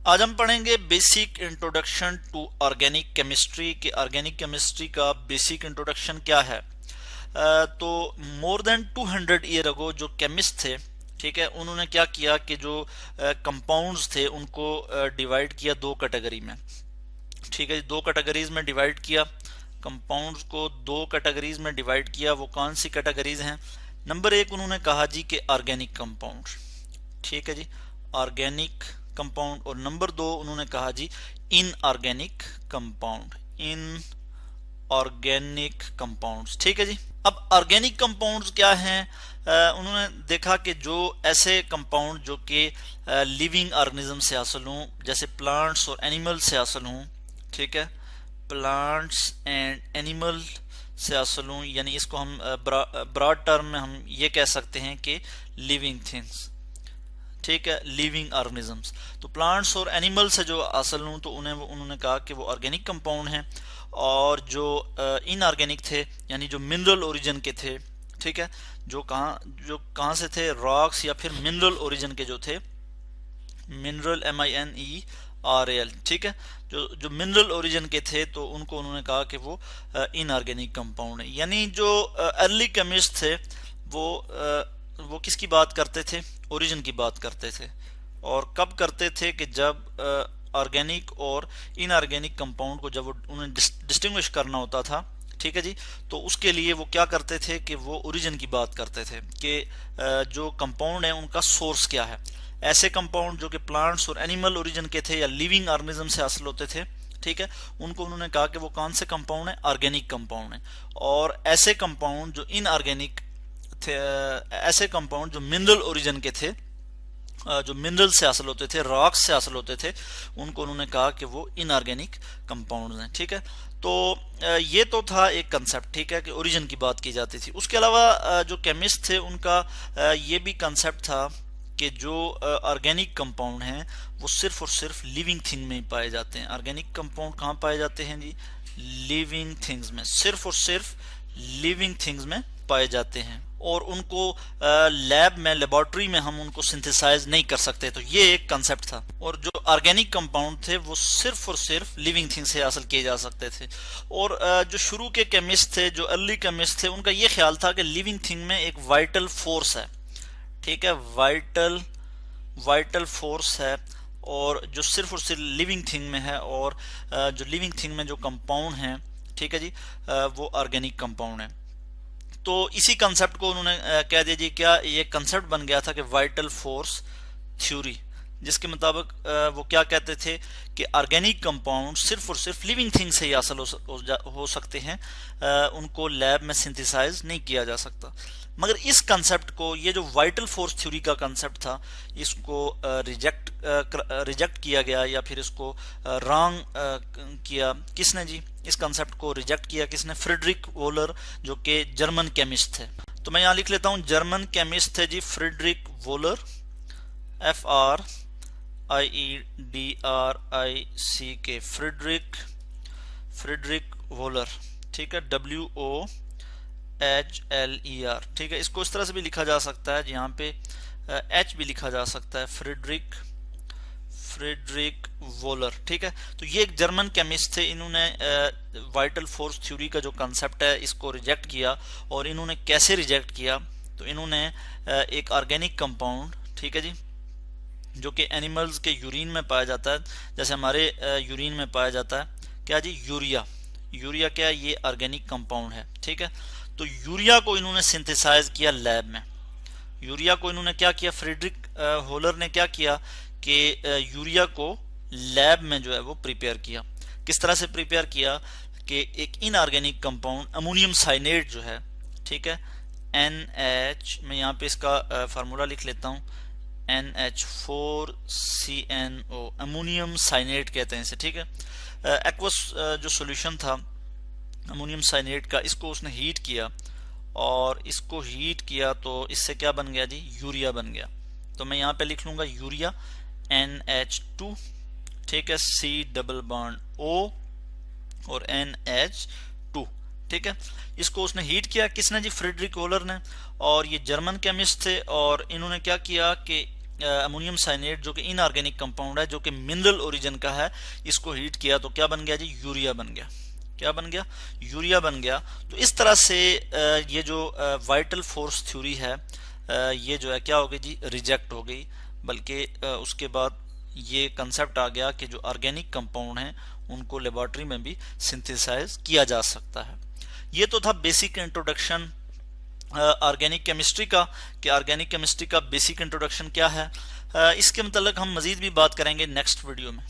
आज हम पढ़ेंगे basic introduction to organic chemistry कि ऑर्गेनिक केमिस्ट्री का बेसिक इंट्रोडक्शन क्या है। तो मोर देन 200 ईयर अगो जो केमिस्ट थे, ठीक है, उन्होंने क्या किया कि जो कंपाउंड्स थे उनको डिवाइड किया दो कैटेगरी में। ठीक है, दो कैटेगरीज में डिवाइड किया, कंपाउंड्स को दो कैटेगरीज में डिवाइड किया। वो कौन सी कैटेगरीज हैं? नंबर एक उन्होंने कहा जी कि ऑर्गेनिक कंपाउंड, ठीक है जी, ऑर्गेनिक कंपाउंड। और नंबर दो उन्होंने कहा जी inorganic compound, inorganic compounds. ठीक है जी। अब ऑर्गेनिक कंपाउंड्स क्या हैं? उन्होंने देखा कि जो ऐसे कंपाउंड जो कि लिविंग ऑर्गेनिज्म से हासिल हों, जैसे प्लांट्स और एनिमल से हासिल हों, ठीक है, प्लांट्स एंड एनिमल से हासिल हों, यानी इसको हम ब्रॉड टर्म में हम ये कह सकते हैं कि लिविंग थिंग्स, ठीक है, लिविंग ऑर्गेनिजम्स। तो प्लांट्स और एनिमल से जो हासिल हों तो उन्होंने कहा कि वो ऑर्गेनिक कंपाउंड हैं। और जो इनऑर्गेनिक थे, यानी जो मिनरल ओरिजिन के थे, ठीक है, जो कहाँ से थे, रॉक्स या फिर मिनरल ओरिजिन के जो थे, मिनरल MINERAL, ठीक है, जो मिनरल ओरिजिन के थे तो उनको उन्होंने कहा कि वो इनऑर्गेनिक कंपाउंड है। यानी जो अर्ली केमिस्ट थे वो किसकी बात करते थे? ओरिजिन की बात करते थे। और कब करते थे? कि जब ऑर्गेनिक और इनऑर्गेनिक कंपाउंड को जब उन्हें डिस्टिंग्विश करना होता था, ठीक है जी, तो उसके लिए वो क्या करते थे कि वो ओरिजिन की बात करते थे कि जो कंपाउंड है उनका सोर्स क्या है। ऐसे कंपाउंड जो कि प्लांट्स और एनिमल ओरिजिन के थे या लिविंग ऑर्गेनिज्म से हासिल होते थे, ठीक है, उनको उन्होंने कहा कि वो कौन से कंपाउंड है? ऑर्गेनिक कंपाउंड है। और ऐसे कंपाउंड जो इनऑर्गेनिक थे, ऐसे कंपाउंड जो मिनरल ओरिजिन के थे, जो मिनरल से हासिल होते थे, रॉक्स से हासिल होते थे, उनको उन्होंने कहा कि वो इनऑर्गेनिक कंपाउंड्स हैं। ठीक है, तो ये तो था एक कंसेप्ट, ठीक है, कि ओरिजिन की बात की जाती थी। उसके अलावा जो केमिस्ट थे उनका ये भी कंसेप्ट था कि जो ऑर्गेनिक कंपाउंड हैं वो सिर्फ और सिर्फ लिविंग थिंग में ही पाए जाते हैं। ऑर्गेनिक कंपाउंड कहाँ पाए जाते हैं जी? लिविंग थिंग्स में, सिर्फ और सिर्फ लिविंग थिंग्स में पाए जाते हैं। और उनको लैब में, लेबोरेटरी में हम उनको सिंथेसाइज नहीं कर सकते। तो ये एक कंसेप्ट था। और जो ऑर्गेनिक कंपाउंड थे वो सिर्फ और सिर्फ लिविंग थिंग से हासिल किए जा सकते थे। और जो शुरू के केमिस्ट थे, जो अर्ली केमिस्ट थे, उनका ये ख्याल था कि लिविंग थिंग में एक वाइटल फोर्स है, ठीक है, वाइटल फोर्स है, और जो सिर्फ और सिर्फ लिविंग थिंग में है। और जो लिविंग थिंग में जो कंपाउंड हैं, ठीक है जी, वो ऑर्गेनिक कंपाउंड है। तो इसी कंसेप्ट को उन्होंने कह दिया जी, क्या ये कंसेप्ट बन गया था कि वाइटल फोर्स थ्योरी, जिसके मुताबिक वो क्या कहते थे कि ऑर्गेनिक कंपाउंड सिर्फ और सिर्फ लिविंग थिंग से ही हासिल हो सकते हैं, उनको लैब में सिंथेसाइज नहीं किया जा सकता। मगर इस कंसेप्ट को, ये जो वाइटल फोर्स थ्योरी का कंसेप्ट था, इसको रिजेक्ट किया गया, या फिर इसको रॉन्ग किया। किसने जी इस कंसेप्ट को रिजेक्ट किया? किसने? फ्रेडरिक वोलर, जो कि जर्मन केमिस्ट थे। तो मैं यहाँ लिख लेता हूँ, जर्मन केमिस्ट थे जी Friedrich Wohler, FRIEDRIC, Friedrich Wohler, ठीक है, WOHLER, ठीक है। इसको इस तरह से भी लिखा जा सकता है, यहाँ पे H भी लिखा जा सकता है, फ्रेडरिक वोलर, ठीक है। तो ये एक जर्मन केमिस्ट थे। इन्होंने वाइटल फोर्स थ्योरी का जो कंसेप्ट है इसको रिजेक्ट किया। और इन्होंने कैसे रिजेक्ट किया? तो इन्होंने एक ऑर्गेनिक कंपाउंड, ठीक है जी, जो कि एनिमल्स के यूरिन में पाया जाता है, जैसे हमारे यूरिन में पाया जाता है, क्या जी? यूरिया क्या? ये ऑर्गेनिक कंपाउंड है, ठीक है। तो यूरिया को इन्होंने सिंथेसाइज किया लैब में। यूरिया को इन्होंने क्या किया? फ्रेडरिक वोलर ने क्या किया कि यूरिया को लैब में जो है वो प्रिपेयर किया। किस तरह से प्रिपेयर किया? कि एक इनऑर्गेनिक कंपाउंड अमोनियम साइनेट जो है, ठीक है, NH, मैं यहाँ पे इसका फार्मूला लिख लेता हूँ, NH4CNO, अमोनियम साइनेट कहते हैं इसे, ठीक है। एक्वस जो सॉल्यूशन था अमोनियम साइनेट का, इसको उसने हीट किया, और इसको हीट किया तो इससे क्या बन गया जी? यूरिया बन गया। तो मैं यहाँ पे लिख लूंगा यूरिया, NH2, ठीक है, C डबल बॉन्ड O और NH2, ठीक है। इसको उसने हीट किया। किसने जी? फ्रेडरिक वोलर ने। और ये जर्मन केमिस्ट थे। और इन्होंने क्या किया कि अमोनियम साइनेट जो कि इनऑर्गेनिक कंपाउंड है, जो कि मिनरल ओरिजिन का है, इसको हीट किया तो क्या बन गया जी? यूरिया बन गया। क्या बन गया? यूरिया बन गया। तो इस तरह से ये जो वाइटल फोर्स थ्योरी है ये जो है क्या हो गई जी? रिजेक्ट हो गई। बल्कि उसके बाद ये कंसेप्ट आ गया कि जो ऑर्गेनिक कंपाउंड हैं उनको लेबोरेटरी में भी सिंथेसाइज किया जा सकता है। ये तो था बेसिक इंट्रोडक्शन ऑर्गेनिक केमिस्ट्री का, कि ऑर्गेनिक केमिस्ट्री का बेसिक इंट्रोडक्शन क्या है। इसके मतलब हम मजीद भी बात करेंगे नेक्स्ट वीडियो में।